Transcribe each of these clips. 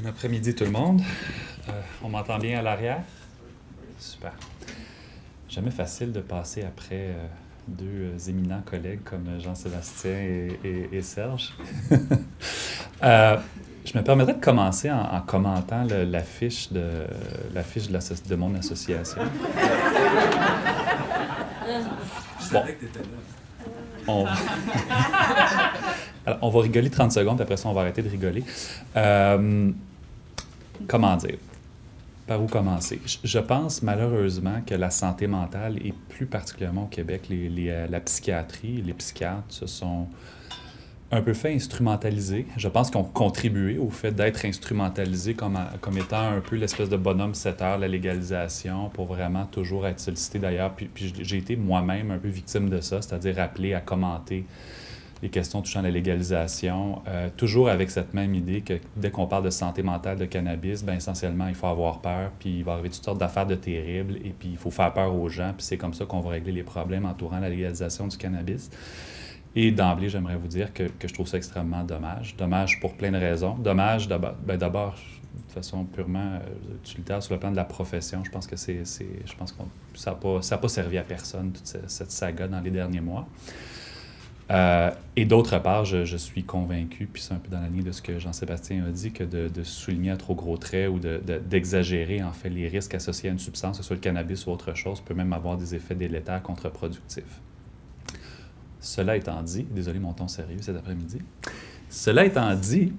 Bon après-midi tout le monde. On m'entend bien à l'arrière? Super. Jamais facile de passer après deux éminents collègues comme Jean-Sébastien et Serge. Je me permettrais de commencer en commentant l'affiche de mon association. Bon. Alors, on va rigoler 30 secondes, après ça, on va arrêter de rigoler. Comment dire? Par où commencer? Je pense malheureusement que la santé mentale, et plus particulièrement au Québec, la psychiatrie, les psychiatres se sont un peu fait instrumentaliser. Je pense qu'ils ont contribué au fait d'être instrumentalisés comme étant un peu l'espèce de bonhomme 7 heures, la légalisation, pour vraiment toujours être sollicité d'ailleurs. Puis j'ai été moi-même un peu victime de ça, c'est-à-dire appelé à commenter les questions touchant la légalisation, toujours avec cette même idée que dès qu'on parle de santé mentale, de cannabis, bien essentiellement, il faut avoir peur, puis il va arriver toutes sortes d'affaires de terribles, et puis il faut faire peur aux gens, puis c'est comme ça qu'on va régler les problèmes entourant la légalisation du cannabis. Et d'emblée, j'aimerais vous dire que je trouve ça extrêmement dommage. Dommage pour plein de raisons. Dommage, d'abord, de façon purement utilitaire sur le plan de la profession. Je pense que je pense que ça n'a pas servi à personne, toute cette saga dans les derniers mois. Et d'autre part, je suis convaincu, puis c'est un peu dans la ligne de ce que Jean-Sébastien a dit, que de souligner à trop gros traits ou d'exagérer en fait les risques associés à une substance, que ce soit le cannabis ou autre chose, peut même avoir des effets délétères contre-productifs. Cela étant dit, désolé mon ton sérieux cet après-midi, cela étant dit,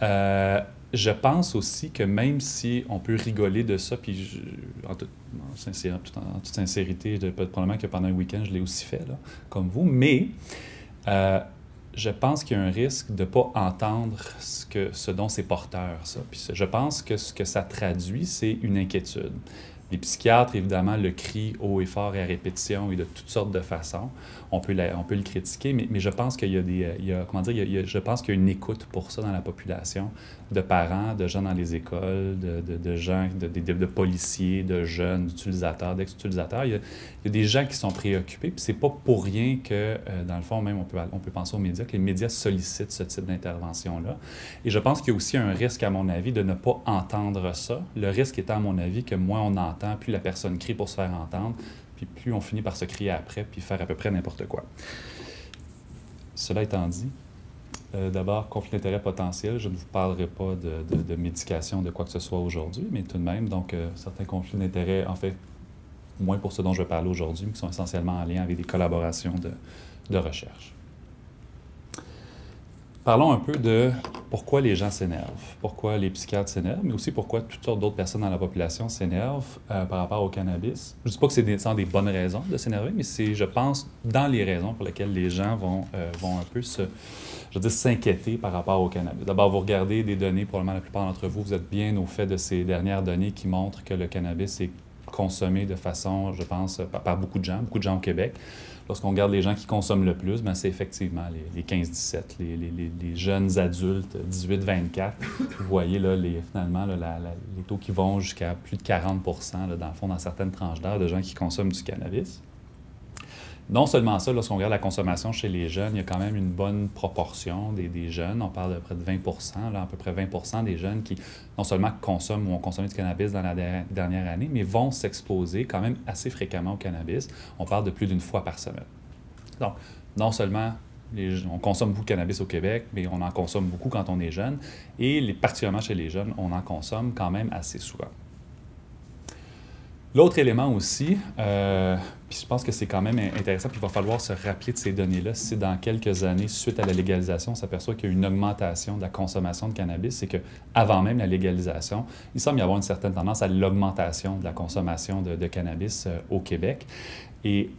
je pense aussi que même si on peut rigoler de ça, puis en toute sincérité, probablement que pendant un week-end, je l'ai aussi fait, là, comme vous, mais je pense qu'il y a un risque de ne pas entendre ce dont c'est porteur, ça. Puis je pense que ce que ça traduit, c'est une inquiétude. Les psychiatres, évidemment, le crient haut et fort et à répétition et de toutes sortes de façons. On peut le critiquer, mais je pense qu'il y a je pense qu'il y a une écoute pour ça dans la population, de parents, de gens dans les écoles, de gens, de policiers, de jeunes, d'utilisateurs, d'ex-utilisateurs. Il y a des gens qui sont préoccupés, puis c'est pas pour rien que, dans le fond, même on peut penser aux médias, que les médias sollicitent ce type d'intervention-là. Et je pense qu'il y a aussi un risque, à mon avis, de ne pas entendre ça. Le risque étant, à mon avis, que moins on entend, plus la personne crie pour se faire entendre, puis plus on finit par se crier après, puis faire à peu près n'importe quoi. Cela étant dit, d'abord, conflit d'intérêt potentiel. Je ne vous parlerai pas de médication, de quoi que ce soit aujourd'hui, mais tout de même, donc, certains conflits d'intérêt, en fait, moins pour ce dont je vais parler aujourd'hui, mais qui sont essentiellement en lien avec des collaborations de recherche. Parlons un peu de pourquoi les gens s'énervent, pourquoi les psychiatres s'énervent, mais aussi pourquoi toutes sortes d'autres personnes dans la population s'énervent par rapport au cannabis. Je ne dis pas que c'est sans des bonnes raisons de s'énerver, mais c'est, je pense, dans les raisons pour lesquelles les gens vont un peu s'inquiéter par rapport au cannabis. D'abord, vous regardez des données, probablement la plupart d'entre vous, vous êtes bien au fait de ces dernières données qui montrent que le cannabis est consommé de façon, je pense, par beaucoup de gens au Québec. Lorsqu'on regarde les gens qui consomment le plus, bien, c'est effectivement les 15-17, les jeunes adultes, 18-24. Vous voyez là, finalement les taux qui vont jusqu'à plus de 40 %, dans le fond, dans certaines tranches d'âge, de gens qui consomment du cannabis. Non seulement ça, lorsqu'on regarde la consommation chez les jeunes, il y a quand même une bonne proportion des jeunes, on parle de près de 20 %, là, à peu près 20 % des jeunes qui non seulement consomment ou ont consommé du cannabis dans la dernière année, mais vont s'exposer quand même assez fréquemment au cannabis. On parle de plus d'une fois par semaine. Donc, non seulement on consomme beaucoup de cannabis au Québec, mais on en consomme beaucoup quand on est jeune, et particulièrement chez les jeunes, on en consomme quand même assez souvent. L'autre élément aussi, puis je pense que c'est quand même intéressant, puis il va falloir se rappeler de ces données-là, si dans quelques années, suite à la légalisation, on s'aperçoit qu'il y a une augmentation de la consommation de cannabis, c'est qu'avant même la légalisation, il semble y avoir une certaine tendance à l'augmentation de la consommation de cannabis au Québec. Et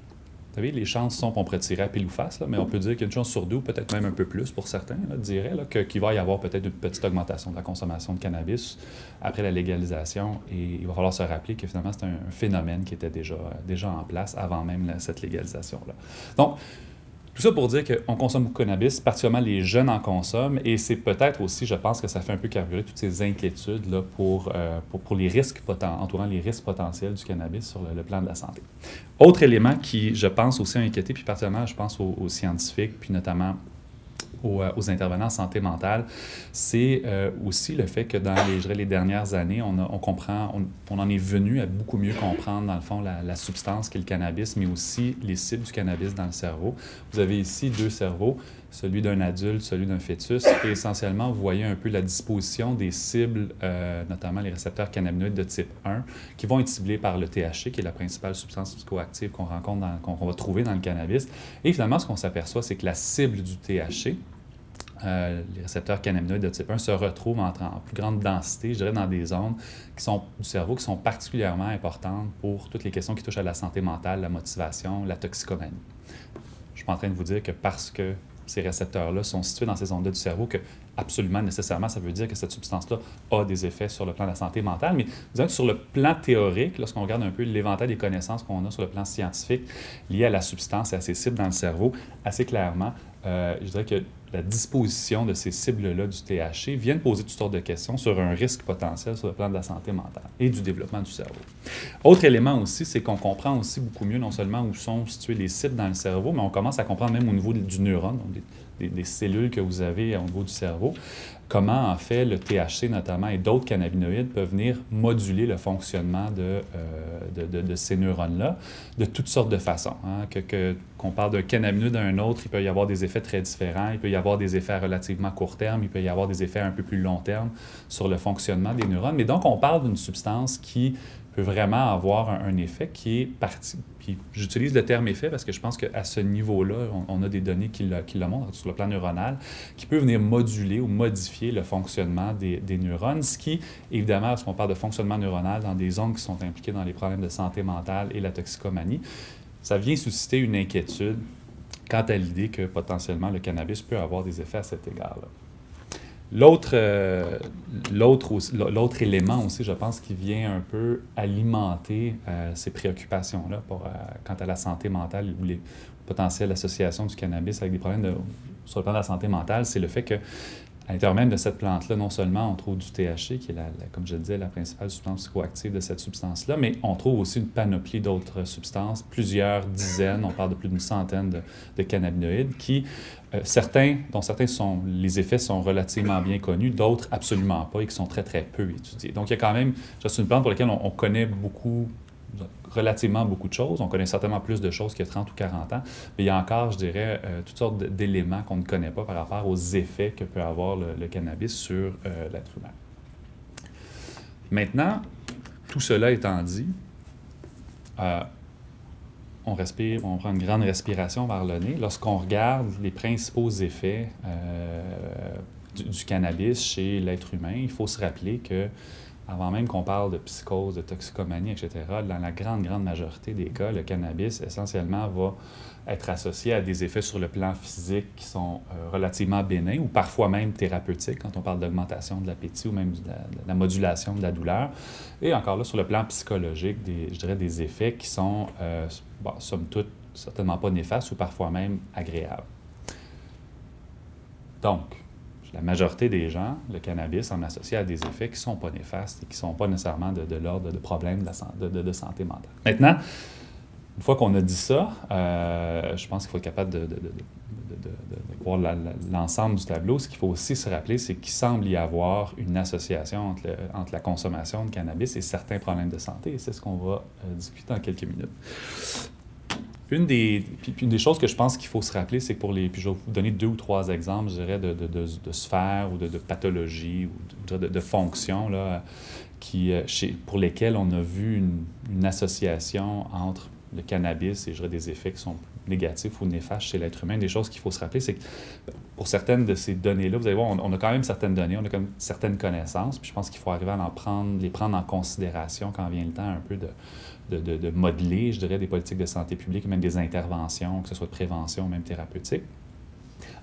vous savez, les chances sont qu'on pourrait tirer à pile ou face, là, mais on peut dire qu'il y a une chance sur deux, ou peut-être même un peu plus pour certains, là, dirais, qu'il va y avoir peut-être une petite augmentation de la consommation de cannabis après la légalisation. Et il va falloir se rappeler que finalement, c'est un phénomène qui était déjà en place avant même cette légalisation-là. Donc, tout ça pour dire qu'on consomme beaucoup de cannabis, particulièrement les jeunes en consomment, et c'est peut-être aussi, je pense que ça fait un peu carburer toutes ces inquiétudes là, pour les risques entourant les risques potentiels du cannabis sur le plan de la santé. Autre élément qui, je pense, aussi a inquiété, puis particulièrement, je pense aux scientifiques, puis notamment aux intervenants en santé mentale, c'est aussi le fait que dans les dernières années, on en est venu à beaucoup mieux comprendre, dans le fond, la substance qu'est le cannabis, mais aussi les cibles du cannabis dans le cerveau. Vous avez ici 2 cerveaux, celui d'un adulte, celui d'un fœtus, et essentiellement, vous voyez un peu la disposition des cibles, notamment les récepteurs cannabinoïdes de type 1, qui vont être ciblés par le THC, qui est la principale substance psychoactive qu'on va trouver dans le cannabis. Et finalement, ce qu'on s'aperçoit, c'est que la cible du THC, les récepteurs cannabinoïdes de type 1 se retrouvent en plus grande densité, je dirais, dans des zones du cerveau qui sont particulièrement importantes pour toutes les questions qui touchent à la santé mentale, la motivation, la toxicomanie. Je ne suis pas en train de vous dire que parce que ces récepteurs-là sont situés dans ces zones-là du cerveau que absolument, nécessairement, ça veut dire que cette substance-là a des effets sur le plan de la santé mentale. Mais disons que sur le plan théorique, lorsqu'on regarde un peu l'éventail des connaissances qu'on a sur le plan scientifique liées à la substance et à ses cibles dans le cerveau, assez clairement, je dirais que la disposition de ces cibles-là du THC viennent poser toutes sortes de questions sur un risque potentiel sur le plan de la santé mentale et du développement du cerveau. Autre élément aussi, c'est qu'on comprend aussi beaucoup mieux non seulement où sont situées les cibles dans le cerveau, mais on commence à comprendre même au niveau du neurone, donc des cellules que vous avez au niveau du cerveau, comment en fait le THC notamment et d'autres cannabinoïdes peuvent venir moduler le fonctionnement de ces neurones-là de toutes sortes de façons. Hein. Qu'on parle d'un cannabinoïde à un autre, il peut y avoir des effets très différents, il peut y avoir des effets à relativement court terme, il peut y avoir des effets un peu plus long terme sur le fonctionnement des neurones. Mais donc, on parle d'une substance qui peut vraiment avoir un effet qui est parti. Puis j'utilise le terme effet parce que je pense qu'à ce niveau-là, on a des données qui le montrent sur le plan neuronal, qui peut venir moduler ou modifier le fonctionnement des neurones, ce qui, évidemment, lorsqu'on parle de fonctionnement neuronal dans des zones qui sont impliquées dans les problèmes de santé mentale et la toxicomanie, ça vient susciter une inquiétude quant à l'idée que potentiellement le cannabis peut avoir des effets à cet égard-là. L'autre élément aussi, je pense, qui vient un peu alimenter ces préoccupations-là quant à la santé mentale ou les potentielles associations du cannabis avec des problèmes sur le plan de la santé mentale, c'est le fait que à l'intérieur même de cette plante-là, non seulement on trouve du THC, qui est, comme je le disais, la principale substance psychoactive de cette substance-là, mais on trouve aussi une panoplie d'autres substances, plusieurs dizaines, on parle de plus d'une centaine de cannabinoïdes, dont certains les effets sont relativement bien connus, d'autres absolument pas et qui sont très, très peu étudiés. Donc, il y a quand même, c'est une plante pour laquelle on connaît relativement beaucoup de choses. On connaît certainement plus de choses qu'il y a 30 ou 40 ans, mais il y a encore, je dirais, toutes sortes d'éléments qu'on ne connaît pas par rapport aux effets que peut avoir le cannabis sur l'être humain. Maintenant, tout cela étant dit, on respire, on prend une grande respiration vers le nez. Lorsqu'on regarde les principaux effets du cannabis chez l'être humain, il faut se rappeler que avant même qu'on parle de psychose, de toxicomanie, etc., dans la grande, grande majorité des cas, le cannabis, essentiellement, va être associé à des effets sur le plan physique qui sont relativement bénins ou parfois même thérapeutiques, quand on parle d'augmentation de l'appétit ou même de la modulation de la douleur. Et encore là, sur le plan psychologique, je dirais des effets qui sont, somme toute, certainement pas néfastes ou parfois même agréables. Donc, la majorité des gens, le cannabis en associe à des effets qui ne sont pas néfastes et qui ne sont pas nécessairement de l'ordre de problèmes de santé mentale. Maintenant, une fois qu'on a dit ça, je pense qu'il faut être capable de voir l'ensemble du tableau. Ce qu'il faut aussi se rappeler, c'est qu'il semble y avoir une association entre la consommation de cannabis et certains problèmes de santé. Et c'est ce qu'on va discuter dans quelques minutes. Une des choses que je pense qu'il faut se rappeler, c'est que puis je vais vous donner 2 ou 3 exemples, je dirais, de sphères ou de pathologies ou de fonctions là, pour lesquelles on a vu une association entre le cannabis et, je dirais, des effets qui sont négatifs ou néfastes chez l'être humain. Des choses qu'il faut se rappeler, c'est que pour certaines de ces données-là, vous allez voir, on a quand même certaines données, on a comme certaines connaissances, puis je pense qu'il faut arriver à les prendre en considération quand vient le temps un peu de modeler, je dirais, des politiques de santé publique, même des interventions, que ce soit de prévention ou même thérapeutique.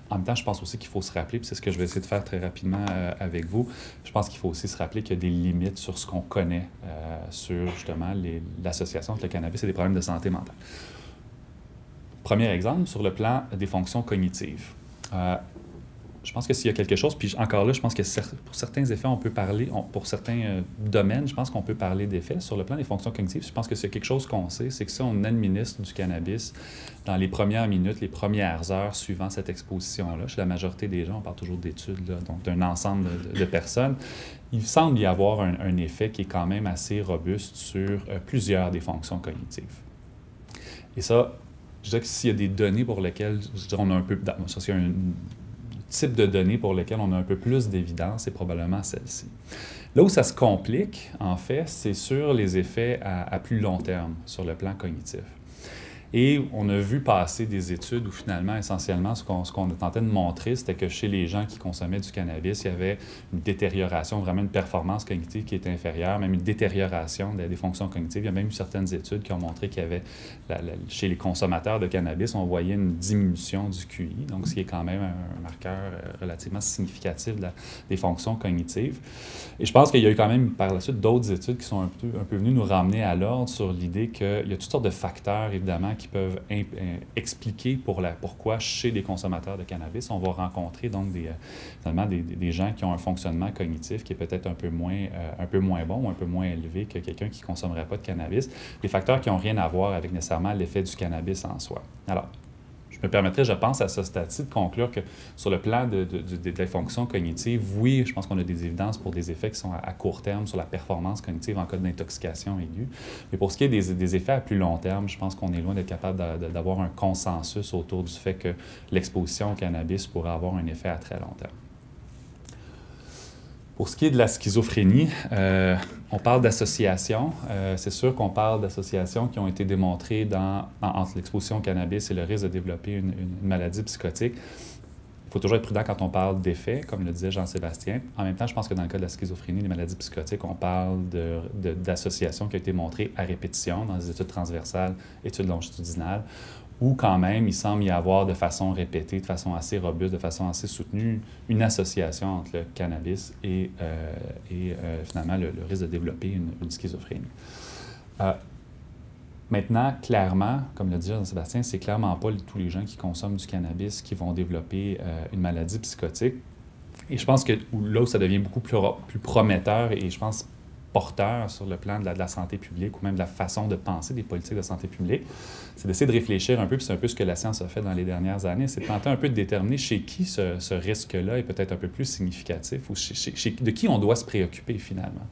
En même temps, je pense aussi qu'il faut se rappeler, puis c'est ce que je vais essayer de faire très rapidement avec vous, je pense qu'il faut aussi se rappeler qu'il y a des limites sur ce qu'on connaît sur, justement, l'association entre le cannabis et des problèmes de santé mentale. Premier exemple, sur le plan des fonctions cognitives. je pense que s'il y a quelque chose, puis encore là, je pense que pour certains effets, on peut parler, pour certains domaines, je pense qu'on peut parler d'effets. Sur le plan des fonctions cognitives, je pense que c'est quelque chose qu'on sait, c'est que si on administre du cannabis dans les premières minutes, les premières heures suivant cette exposition-là, chez la majorité des gens, on parle toujours d'études, là, donc d'un ensemble de personnes, il semble y avoir un effet qui est quand même assez robuste sur plusieurs des fonctions cognitives. Et ça, je dirais que s'il y a des données pour lesquelles, je dirais, on a un peu, s'il y a un type de données pour lesquelles on a un peu plus d'évidence, c'est probablement celle-ci. Là où ça se complique, en fait, c'est sur les effets à plus long terme, sur le plan cognitif. Et on a vu passer des études où finalement, essentiellement, ce qu'on tentait de montrer, c'était que chez les gens qui consommaient du cannabis, il y avait une détérioration, vraiment une performance cognitive qui était inférieure, même une détérioration des fonctions cognitives. Il y a même eu certaines études qui ont montré qu'il y avait, chez les consommateurs de cannabis, on voyait une diminution du QI, donc ce qui est quand même un marqueur relativement significatif des fonctions cognitives. Et je pense qu'il y a eu quand même par la suite d'autres études qui sont un peu venues nous ramener à l'ordre sur l'idée qu'il y a toutes sortes de facteurs, évidemment, qui peuvent expliquer pourquoi chez les consommateurs de cannabis, on va rencontrer donc des gens qui ont un fonctionnement cognitif qui est peut-être un peu moins bon ou un peu moins élevé que quelqu'un qui ne consommerait pas de cannabis. Des facteurs qui n'ont rien à voir avec nécessairement l'effet du cannabis en soi. Alors, je me permettrais, je pense, à ce stade-ci, de conclure que sur le plan des fonctions cognitives, oui, je pense qu'on a des évidences pour des effets qui sont à court terme sur la performance cognitive en cas d'intoxication aiguë. Mais pour ce qui est des effets à plus long terme, je pense qu'on est loin d'être capable d'avoir un consensus autour du fait que l'exposition au cannabis pourrait avoir un effet à très long terme. Pour ce qui est de la schizophrénie, on parle d'associations. C'est sûr qu'on parle d'associations qui ont été démontrées entre l'exposition au cannabis et le risque de développer une maladie psychotique. Il faut toujours être prudent quand on parle d'effets, comme le disait Jean-Sébastien. En même temps, je pense que dans le cas de la schizophrénie, des maladies psychotiques, on parle d'associations qui ont été montrées à répétition dans des études transversales, études longitudinales, où quand même, il semble y avoir de façon répétée, de façon assez robuste, de façon assez soutenue, une association entre le cannabis et finalement le risque de développer une schizophrénie. Maintenant, clairement, comme le dit Jean-Sébastien, c'est clairement pas tous les gens qui consomment du cannabis qui vont développer une maladie psychotique. Et je pense que là où ça devient beaucoup plus prometteur et je pense porteur sur le plan de la santé publique ou même de la façon de penser des politiques de santé publique, c'est d'essayer de réfléchir un peu, puis c'est un peu ce que la science a fait dans les dernières années, c'est de tenter un peu de déterminer chez qui ce risque-là est peut-être un peu plus significatif ou de qui on doit se préoccuper finalement.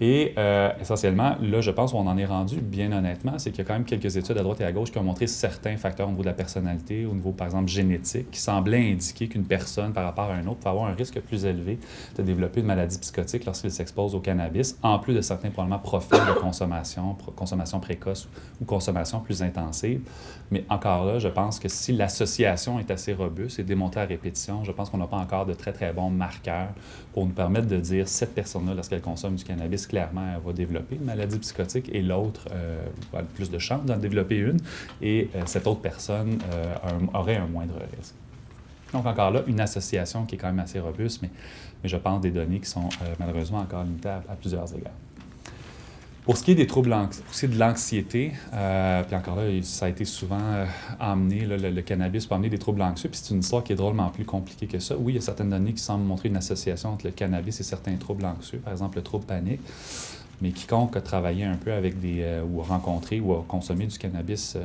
Et essentiellement, là, je pense qu'on en est rendu, bien honnêtement, c'est qu'il y a quand même quelques études à droite et à gauche qui ont montré certains facteurs au niveau de la personnalité, au niveau, par exemple, génétique, qui semblaient indiquer qu'une personne, par rapport à une autre, peut avoir un risque plus élevé de développer une maladie psychotique lorsqu'elle s'expose au cannabis, en plus de certains, probablement, profils de consommation précoce ou consommation plus intensive. Mais encore là, je pense que si l'association est assez robuste et démontrée à répétition, je pense qu'on n'a pas encore de très, très bons marqueurs pour nous permettre de dire cette personne-là, lorsqu'elle consomme du cannabis, clairement, elle va développer une maladie psychotique et l'autre va avoir plus de chances d'en développer une et cette autre personne aurait un moindre risque. Donc encore là, une association qui est quand même assez robuste, mais je pense des données qui sont malheureusement encore limitées à plusieurs égards. Pour ce qui est des troubles de l'anxiété, puis encore là, ça a été souvent amené, là, le cannabis peut amener des troubles anxieux, puis c'est une histoire qui est drôlement plus compliquée que ça. Oui, il y a certaines données qui semblent montrer une association entre le cannabis et certains troubles anxieux, par exemple le trouble panique, mais quiconque a travaillé un peu avec ou a rencontré ou a consommé du cannabis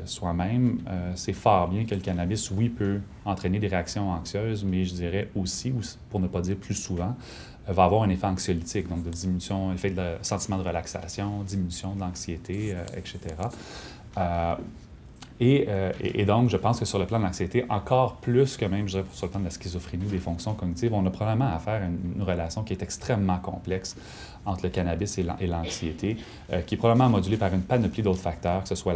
soi-même, c'est fort bien que le cannabis, oui, peut entraîner des réactions anxieuses, mais je dirais aussi, ou pour ne pas dire plus souvent, va avoir un effet anxiolytique, donc de diminution, effet de sentiment de relaxation, diminution de l'anxiété, etc. Et donc, je pense que sur le plan de l'anxiété, encore plus que même, je dirais, sur le plan de la schizophrénie, des fonctions cognitives, on a probablement affaire à une relation qui est extrêmement complexe entre le cannabis et l'anxiété, qui est probablement modulée par une panoplie d'autres facteurs, que ce soit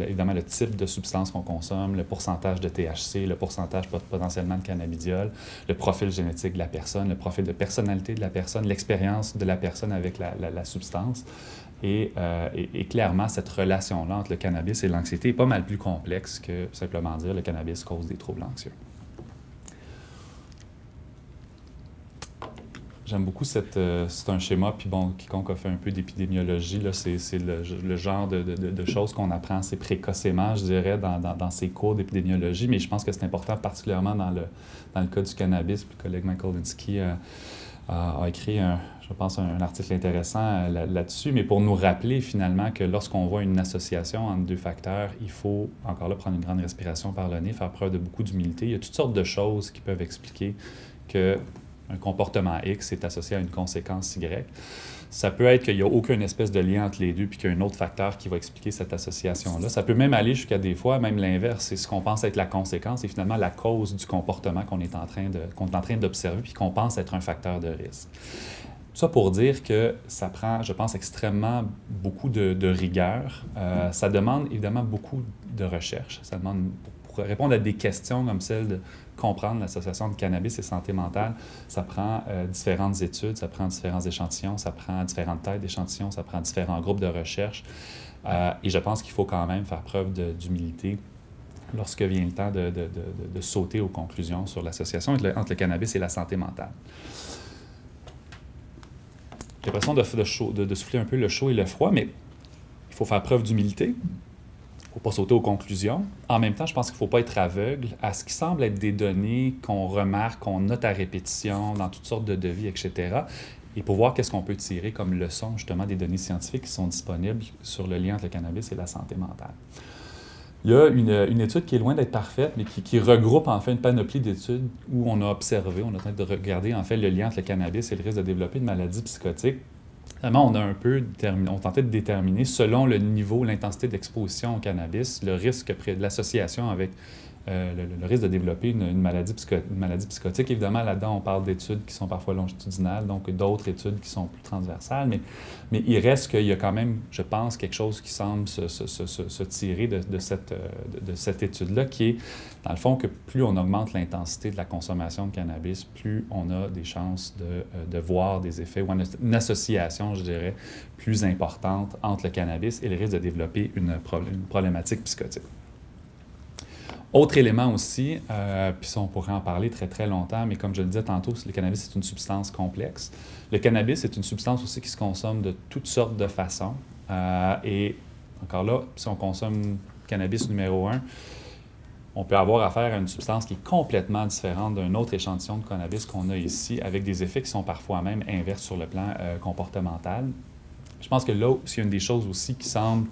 évidemment le type de substance qu'on consomme, le pourcentage de THC, le pourcentage potentiellement de cannabidiol, le profil génétique de la personne, le profil de personnalité de la personne, l'expérience de la personne avec la substance. Et clairement, cette relation-là entre le cannabis et l'anxiété est pas mal plus complexe que simplement dire le cannabis cause des troubles anxieux. J'aime beaucoup c'est un schéma, puis bon, quiconque a fait un peu d'épidémiologie, là, c'est le genre de choses qu'on apprend assez précocement, je dirais, dans ces cours d'épidémiologie, mais je pense que c'est important, particulièrement dans le cas du cannabis. Puis le collègue Michael Linsky a écrit, je pense, un article intéressant là-dessus, mais pour nous rappeler finalement que lorsqu'on voit une association entre deux facteurs, il faut encore là prendre une grande respiration par le nez, faire preuve de beaucoup d'humilité. Il y a toutes sortes de choses qui peuvent expliquer que un comportement X est associé à une conséquence Y. Ça peut être qu'il n'y a aucune espèce de lien entre les deux puis qu'il y a un autre facteur qui va expliquer cette association-là. Ça peut même aller jusqu'à des fois, même l'inverse, c'est ce qu'on pense être la conséquence et finalement la cause du comportement qu'on est en train d'observer puis qu'on pense être un facteur de risque. Tout ça pour dire que ça prend, je pense, extrêmement beaucoup de rigueur. Ça demande évidemment beaucoup de recherche. Ça demande, pour répondre à des questions comme celle de comprendre l'association de cannabis et santé mentale, ça prend différentes études, ça prend différents échantillons, ça prend différentes tailles d'échantillons, ça prend différents groupes de recherche. Et je pense qu'il faut quand même faire preuve d'humilité lorsque vient le temps de sauter aux conclusions sur l'association entre le cannabis et la santé mentale. J'ai l'impression de souffler un peu le chaud et le froid, mais il faut faire preuve d'humilité. Il ne faut pas sauter aux conclusions. En même temps, je pense qu'il ne faut pas être aveugle à ce qui semble être des données qu'on remarque, qu'on note à répétition dans toutes sortes de devis, etc. Et pour voir qu'est-ce qu'on peut tirer comme leçon, justement, des données scientifiques qui sont disponibles sur le lien entre le cannabis et la santé mentale. Il y a une étude qui est loin d'être parfaite, mais qui regroupe en fait une panoplie d'études où on a observé, on a tenté de regarder en fait le lien entre le cannabis et le risque de développer une maladie psychotique. Vraiment, on tentait de déterminer, selon le niveau, l'intensité d'exposition au cannabis, le risque de l'association avec le risque de développer une maladie psychotique. Évidemment, là-dedans, on parle d'études qui sont parfois longitudinales, donc d'autres études qui sont plus transversales, mais il reste qu'il y a quand même, je pense, quelque chose qui semble se tirer de cette étude-là, qui est, dans le fond, que plus on augmente l'intensité de la consommation de cannabis, plus on a des chances de voir des effets ou une association, je dirais, plus importante entre le cannabis et le risque de développer une problématique psychotique. Autre élément aussi, puis ça on pourrait en parler très très longtemps, mais comme je le disais tantôt, le cannabis est une substance complexe. Le cannabis est une substance aussi qui se consomme de toutes sortes de façons. Et encore là, si on consomme cannabis numéro 1, on peut avoir affaire à une substance qui est complètement différente d'un autre échantillon de cannabis qu'on a ici, avec des effets qui sont parfois même inverses sur le plan comportemental. Je pense que là, c'est une des choses aussi qui semble...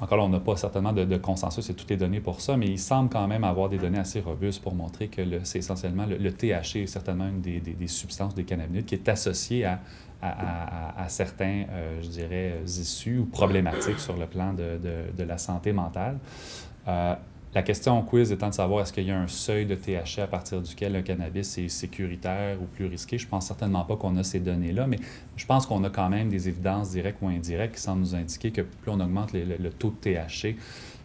Encore là, on n'a pas certainement de consensus et toutes les données pour ça, mais il semble quand même avoir des données assez robustes pour montrer que c'est essentiellement le THC est certainement une des substances des cannabinoïdes qui est associée à certains, je dirais, issues ou problématiques sur le plan de la santé mentale. La question au quiz étant de savoir est-ce qu'il y a un seuil de THC à partir duquel le cannabis est sécuritaire ou plus risqué. Je ne pense certainement pas qu'on a ces données-là, mais je pense qu'on a quand même des évidences directes ou indirectes qui semblent nous indiquer que plus on augmente le taux de THC, il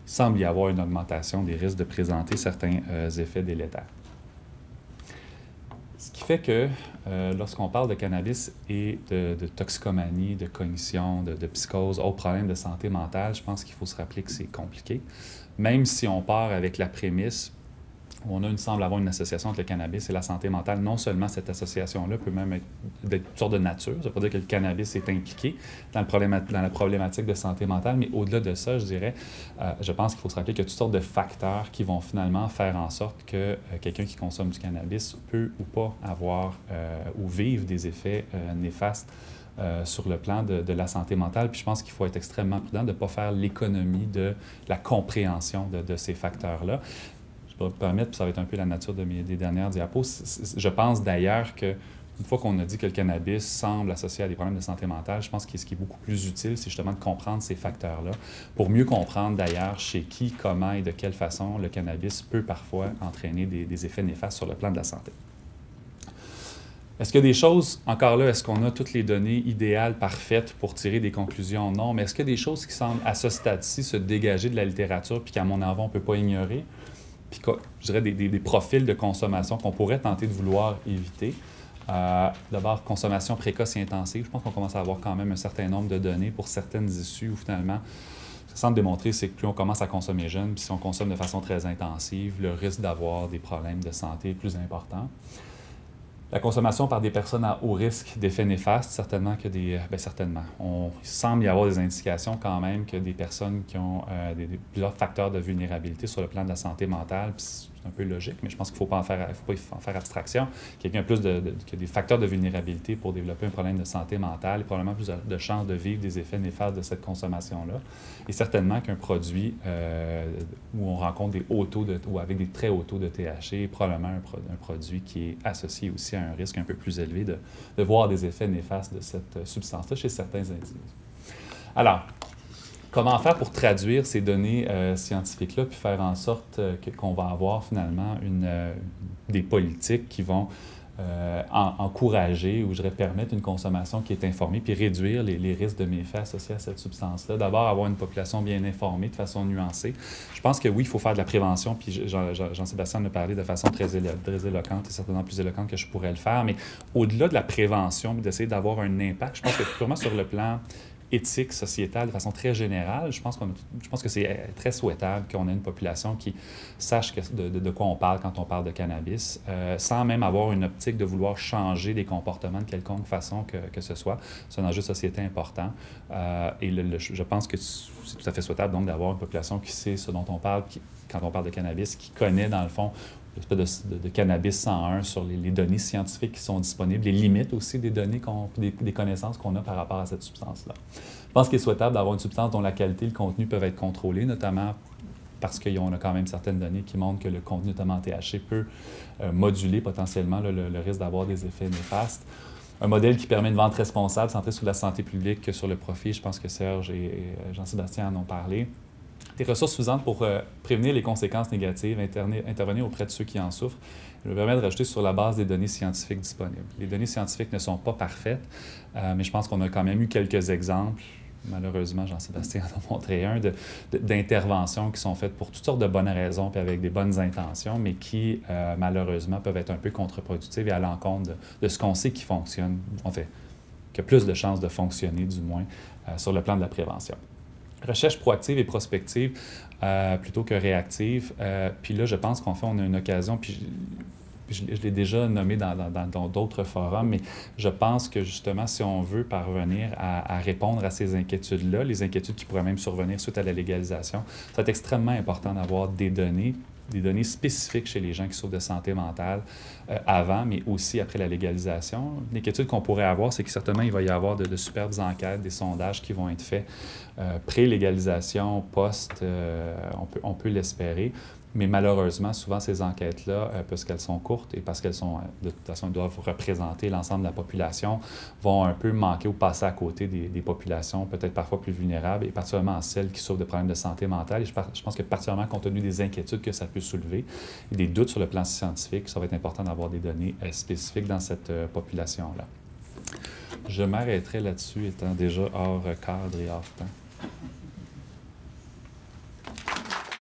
semble y avoir une augmentation des risques de présenter certains effets délétères. Ce qui fait que lorsqu'on parle de cannabis et de toxicomanie, de cognition, de psychose, autres problèmes de santé mentale, je pense qu'il faut se rappeler que c'est compliqué. Même si on part avec la prémisse où il semble avoir une association entre le cannabis et la santé mentale, non seulement cette association-là peut même être de toutes sortes de nature, ça veut pas dire que le cannabis est impliqué dans la problématique de santé mentale, mais au-delà de ça, je dirais, je pense qu'il faut se rappeler qu'il y a toutes sortes de facteurs qui vont finalement faire en sorte que quelqu'un qui consomme du cannabis peut ou pas avoir ou vivre des effets néfastes sur le plan de la santé mentale. Puis je pense qu'il faut être extrêmement prudent de ne pas faire l'économie de la compréhension de ces facteurs-là. Je vais me permettre, puis ça va être un peu la nature des dernières diapos. Je pense d'ailleurs qu'une fois qu'on a dit que le cannabis semble associé à des problèmes de santé mentale, je pense que ce qui est beaucoup plus utile, c'est justement de comprendre ces facteurs-là pour mieux comprendre d'ailleurs chez qui, comment et de quelle façon le cannabis peut parfois entraîner des effets néfastes sur le plan de la santé. Est-ce qu'il y a des choses, encore là, est-ce qu'on a toutes les données idéales, parfaites pour tirer des conclusions? Non, mais est-ce qu'il y a des choses qui semblent, à ce stade-ci, se dégager de la littérature puis qu'à mon avis, on ne peut pas ignorer? Puis, je dirais, des profils de consommation qu'on pourrait tenter de vouloir éviter. D'abord, consommation précoce et intensive. Je pense qu'on commence à avoir quand même un certain nombre de données pour certaines issues où, finalement, ça semble démontrer, c'est que plus on commence à consommer jeune, puis si on consomme de façon très intensive, le risque d'avoir des problèmes de santé est plus important. La consommation par des personnes à haut risque d'effets néfastes, certainement que il semble y avoir des indications quand même que des personnes qui ont plusieurs facteurs de vulnérabilité sur le plan de la santé mentale, c'est un peu logique, mais je pense qu'il ne faut pas en faire abstraction. Quelqu'un a qui a des facteurs de vulnérabilité pour développer un problème de santé mentale et probablement plus de chances de vivre des effets néfastes de cette consommation-là. Et certainement qu'un produit où on rencontre des hauts taux ou avec des très hauts taux de THC est probablement un produit qui est associé aussi à un risque un peu plus élevé de voir des effets néfastes de cette substance-là chez certains individus. Alors, comment faire pour traduire ces données scientifiques-là puis faire en sorte qu'on va avoir finalement des politiques qui vont encourager ou je dirais permettre une consommation qui est informée puis réduire les risques de méfaits associés à cette substance-là. D'abord, avoir une population bien informée de façon nuancée. Je pense que oui, il faut faire de la prévention, puis Jean-Sébastien en a parlé de façon très éloquente et certainement plus éloquente que je pourrais le faire, mais au-delà de la prévention, d'essayer d'avoir un impact, je pense que purement sur le plan éthique, sociétale, de façon très générale, je pense que c'est très souhaitable qu'on ait une population qui sache de quoi on parle quand on parle de cannabis, sans même avoir une optique de vouloir changer des comportements de quelconque façon que ce soit. C'est un enjeu de société important. Et je pense que c'est tout à fait souhaitable donc d'avoir une population qui sait ce dont on parle quand on parle de cannabis, qui connaît dans le fond l'espèce de cannabis 101 sur les données scientifiques qui sont disponibles, les limites aussi des données, des connaissances qu'on a par rapport à cette substance-là. Je pense qu'il est souhaitable d'avoir une substance dont la qualité et le contenu peuvent être contrôlés, notamment parce qu'on a quand même certaines données qui montrent que le contenu, notamment THC, peut moduler potentiellement le risque d'avoir des effets néfastes. Un modèle qui permet une vente responsable, centrée sur la santé publique que sur le profit. Je pense que Serge et Jean-Sébastien en ont parlé. Des ressources suffisantes pour prévenir les conséquences négatives, intervenir auprès de ceux qui en souffrent. Je me permets de rajouter sur la base des données scientifiques disponibles. Les données scientifiques ne sont pas parfaites, mais je pense qu'on a quand même eu quelques exemples. Malheureusement, Jean-Sébastien en a montré un, d'interventions qui sont faites pour toutes sortes de bonnes raisons puis avec des bonnes intentions, mais qui, malheureusement, peuvent être un peu contre-productives et à l'encontre de ce qu'on sait qui fonctionne, en fait, qui a plus de chances de fonctionner, du moins, sur le plan de la prévention. Recherche proactive et prospective plutôt que réactive. Puis là, je pense on a une occasion, puis je l'ai déjà nommé dans d'autres forums, mais je pense que justement, si on veut parvenir à répondre à ces inquiétudes-là, les inquiétudes qui pourraient même survenir suite à la légalisation, c'est extrêmement important d'avoir des données spécifiques chez les gens qui souffrent de santé mentale avant, mais aussi après la légalisation. L'inquiétude qu'on pourrait avoir, c'est que certainement, il va y avoir de superbes enquêtes, des sondages qui vont être faits pré-légalisation, post, on peut l'espérer. Mais malheureusement, souvent, ces enquêtes-là, parce qu'elles sont courtes et parce qu'elles sont, de toute façon, elles doivent représenter l'ensemble de la population, vont un peu manquer ou passer à côté des populations peut-être parfois plus vulnérables et particulièrement celles qui souffrent de problèmes de santé mentale. Et je pense que particulièrement compte tenu des inquiétudes que ça peut soulever et des doutes sur le plan scientifique, ça va être important d'avoir des données spécifiques dans cette population-là. Je m'arrêterai là-dessus, étant déjà hors cadre et hors temps.